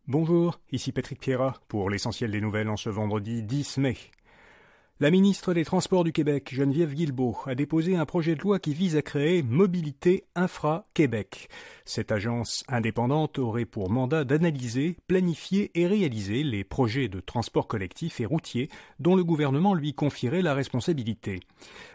Bonjour, ici Patrick Pierrat pour l'essentiel des nouvelles en ce vendredi 10 mai. La ministre des Transports du Québec, Geneviève Guilbeault, a déposé un projet de loi qui vise à créer Mobilité Infra Québec. Cette agence indépendante aurait pour mandat d'analyser, planifier et réaliser les projets de transport collectif et routier dont le gouvernement lui confierait la responsabilité.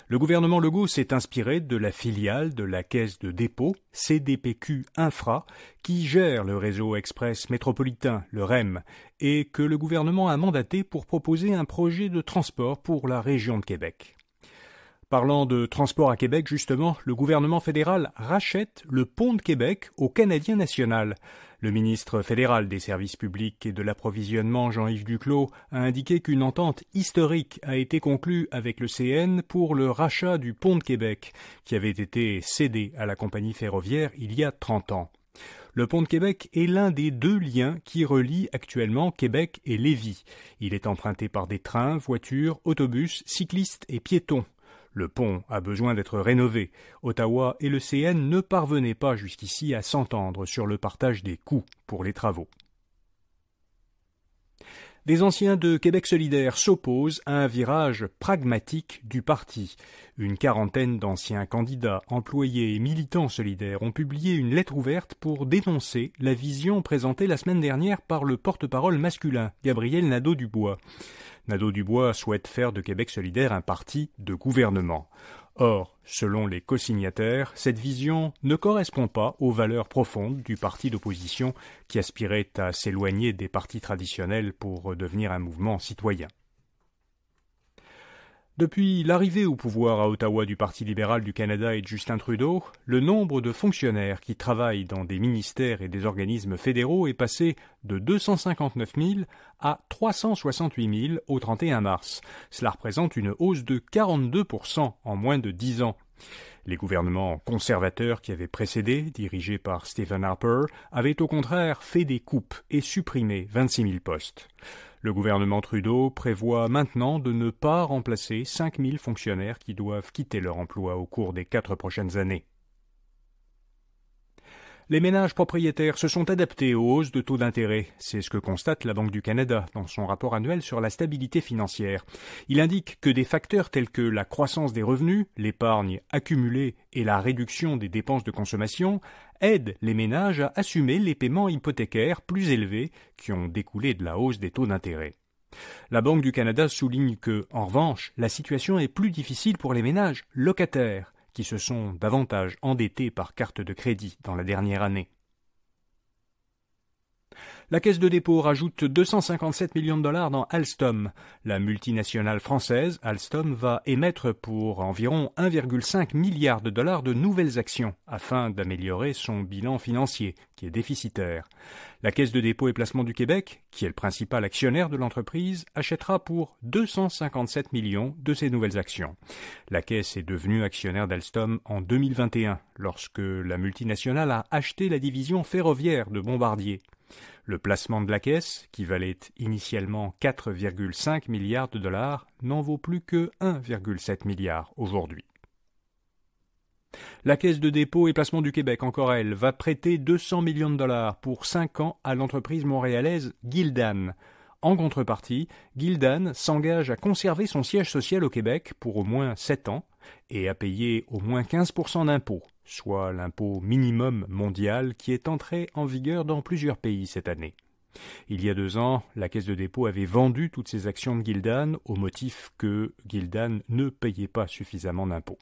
Le gouvernement Legault s'est inspiré de la filiale de la Caisse de dépôt, CDPQ Infra, qui gère le réseau express métropolitain, le REM, et que le gouvernement a mandaté pour proposer un projet de transport pour la région de Québec. Parlant de transport à Québec, justement, le gouvernement fédéral rachète le pont de Québec au Canadien national. Le ministre fédéral des services publics et de l'approvisionnement, Jean-Yves Duclos, a indiqué qu'une entente historique a été conclue avec le CN pour le rachat du pont de Québec, qui avait été cédé à la compagnie ferroviaire il y a 30 ans. Le pont de Québec est l'un des deux liens qui relient actuellement Québec et Lévis. Il est emprunté par des trains, voitures, autobus, cyclistes et piétons. Le pont a besoin d'être rénové. Ottawa et le CN ne parvenaient pas jusqu'ici à s'entendre sur le partage des coûts pour les travaux. Des anciens de Québec solidaire s'opposent à un virage pragmatique du parti. Une quarantaine d'anciens candidats, employés et militants solidaires ont publié une lettre ouverte pour dénoncer la vision présentée la semaine dernière par le porte-parole masculin, Gabriel Nadeau-Dubois. Nadeau-Dubois souhaite faire de Québec solidaire un parti de gouvernement. Or, selon les co-signataires, cette vision ne correspond pas aux valeurs profondes du parti d'opposition qui aspirait à s'éloigner des partis traditionnels pour devenir un mouvement citoyen. Depuis l'arrivée au pouvoir à Ottawa du Parti libéral du Canada et de Justin Trudeau, le nombre de fonctionnaires qui travaillent dans des ministères et des organismes fédéraux est passé de 259 000 à 368 000 au 31 mars. Cela représente une hausse de 42% en moins de 10 ans. Les gouvernements conservateurs qui avaient précédé, dirigés par Stephen Harper, avaient au contraire fait des coupes et supprimé 26 000 postes. Le gouvernement Trudeau prévoit maintenant de ne pas remplacer 5 000 fonctionnaires qui doivent quitter leur emploi au cours des 4 prochaines années. Les ménages propriétaires se sont adaptés aux hausses de taux d'intérêt. C'est ce que constate la Banque du Canada dans son rapport annuel sur la stabilité financière. Il indique que des facteurs tels que la croissance des revenus, l'épargne accumulée et la réduction des dépenses de consommation aident les ménages à assumer les paiements hypothécaires plus élevés qui ont découlé de la hausse des taux d'intérêt. La Banque du Canada souligne que, en revanche, la situation est plus difficile pour les ménages locataires, qui se sont davantage endettés par carte de crédit dans la dernière année. La Caisse de dépôt rajoute 257 millions de dollars dans Alstom. La multinationale française, Alstom, va émettre pour environ 1,5 milliard de dollars de nouvelles actions afin d'améliorer son bilan financier, qui est déficitaire. La Caisse de dépôt et placement du Québec, qui est le principal actionnaire de l'entreprise, achètera pour 257 millions de ces nouvelles actions. La Caisse est devenue actionnaire d'Alstom en 2021, lorsque la multinationale a acheté la division ferroviaire de Bombardier. Le placement de la Caisse, qui valait initialement 4,5 milliards de dollars, n'en vaut plus que 1,7 milliard aujourd'hui. La Caisse de dépôt et placement du Québec, encore elle, va prêter 200 millions de dollars pour 5 ans à l'entreprise montréalaise Gildan. En contrepartie, Gildan s'engage à conserver son siège social au Québec pour au moins 7 ans et à payer au moins 15% d'impôts, soit l'impôt minimum mondial qui est entré en vigueur dans plusieurs pays cette année. Il y a 2 ans, la Caisse de dépôt avait vendu toutes ses actions de Gildan au motif que Gildan ne payait pas suffisamment d'impôts.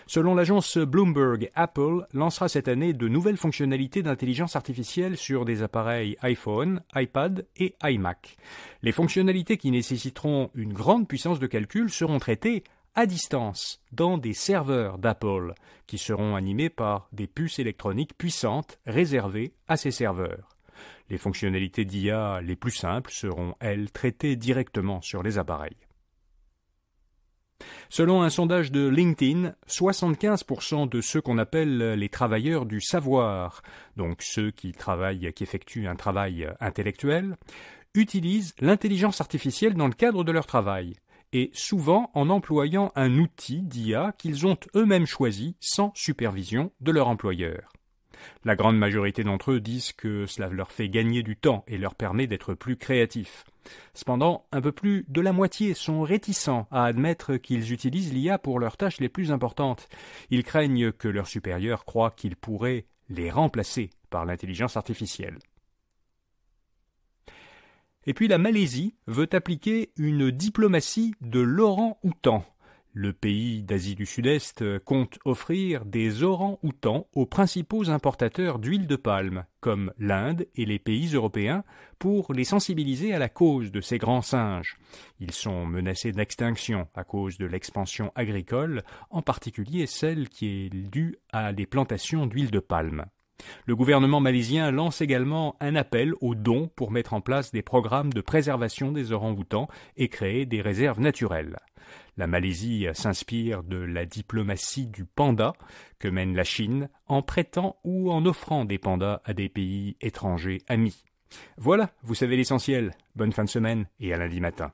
Selon l'agence Bloomberg, Apple lancera cette année de nouvelles fonctionnalités d'intelligence artificielle sur des appareils iPhone, iPad et iMac. Les fonctionnalités qui nécessiteront une grande puissance de calcul seront traitées à distance dans des serveurs d'Apple qui seront animés par des puces électroniques puissantes réservées à ces serveurs. Les fonctionnalités d'IA les plus simples seront, elles, traitées directement sur les appareils. Selon un sondage de LinkedIn, 75% de ceux qu'on appelle les travailleurs du savoir, donc ceux qui effectuent un travail intellectuel, utilisent l'intelligence artificielle dans le cadre de leur travail, et souvent en employant un outil d'IA qu'ils ont eux-mêmes choisi sans supervision de leur employeur. La grande majorité d'entre eux disent que cela leur fait gagner du temps et leur permet d'être plus créatifs. Cependant, un peu plus de la moitié sont réticents à admettre qu'ils utilisent l'IA pour leurs tâches les plus importantes. Ils craignent que leurs supérieurs croient qu'ils pourraient les remplacer par l'intelligence artificielle. Et puis la Malaisie veut appliquer une diplomatie de l'orang-outan. Le pays d'Asie du Sud-Est compte offrir des orangs-outans aux principaux importateurs d'huile de palme, comme l'Inde et les pays européens, pour les sensibiliser à la cause de ces grands singes. Ils sont menacés d'extinction à cause de l'expansion agricole, en particulier celle qui est due à des plantations d'huile de palme. Le gouvernement malaisien lance également un appel aux dons pour mettre en place des programmes de préservation des orangs-outans et créer des réserves naturelles. La Malaisie s'inspire de la diplomatie du panda que mène la Chine en prêtant ou en offrant des pandas à des pays étrangers amis. Voilà, vous savez l'essentiel. Bonne fin de semaine et à lundi matin.